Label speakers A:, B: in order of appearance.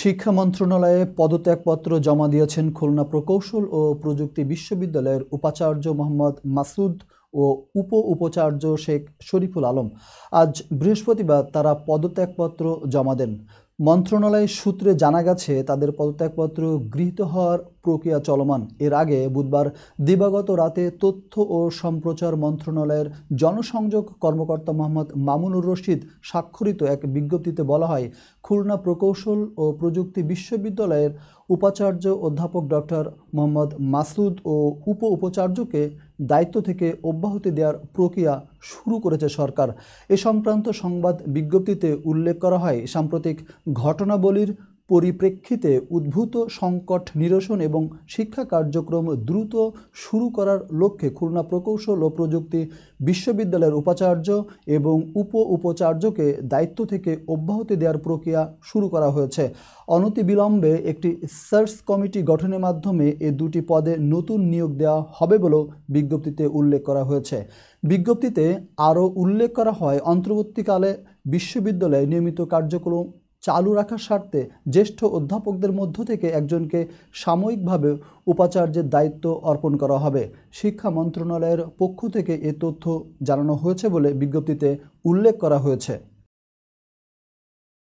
A: শিক্ষা মন্ত্রণালয়ে পদত্যাগপত্র জমা দিয়েছেন খুলনা প্রকৌশল ও প্রযুক্তি বিশ্ববিদ্যালয়ের উপাচার্য মোহাম্মদ মাসুদ ও উপাচার্য শেখ শরীফুল আলম। আজ বৃহস্পতিবার তারা পদত্যাগপত্র জমা দেন। মন্ত্রণালয় সূত্রে জানা গেছে, তাদের পদত্যাগপত্র গৃহীত হওয়ার প্রক্রিয়া চলমান। এর আগে বুধবার দিবাগত রাতে তথ্য ও সম্প্রচার মন্ত্রণালয়ের জনসংযোগ কর্মকর্তা মোহাম্মদ মামুনুর রশিদ স্বাক্ষরিত এক বিজ্ঞপ্তিতে বলা হয়, খুলনা প্রকৌশল ও প্রযুক্তি বিশ্ববিদ্যালয়ের উপাচার্য অধ্যাপক ডক্টর মোহাম্মদ মাসুদ ও উপাচার্যকে দায়িত্ব থেকে অব্যাহতি দেওয়ার প্রক্রিয়া শুরু করেছে সরকার। এ সংক্রান্ত সংবাদ বিজ্ঞপ্তিতে উল্লেখ করা হয়, সাম্প্রতিক ঘটনাবলীর পরিপ্রেক্ষিতে উদ্ভূত সংকট নিরসন এবং শিক্ষা কার্যক্রম দ্রুত শুরু করার লক্ষ্যে খুলনা প্রকৌশল ও প্রযুক্তি বিশ্ববিদ্যালয়ের উপাচার্য এবং উপাচার্যকে দায়িত্ব থেকে অব্যাহতি দেওয়ার প্রক্রিয়া শুরু করা হয়েছে। অনতিবিলম্বে একটি সার্চ কমিটি গঠনের মাধ্যমে এ দুটি পদে নতুন নিয়োগ দেওয়া হবে বলেও বিজ্ঞপ্তিতে উল্লেখ করা হয়েছে। বিজ্ঞপ্তিতে আরও উল্লেখ করা হয়, অন্তর্বর্তীকালে বিশ্ববিদ্যালয়ে নিয়মিত কার্যক্রম চালু রাখার স্বার্থে জ্যেষ্ঠ অধ্যাপকদের মধ্য থেকে একজনকে সাময়িকভাবে উপাচার্যের দায়িত্ব অর্পণ করা হবে। শিক্ষা মন্ত্রণালয়ের পক্ষ থেকে এ তথ্য জানানো হয়েছে বলে বিজ্ঞপ্তিতে উল্লেখ করা হয়েছে।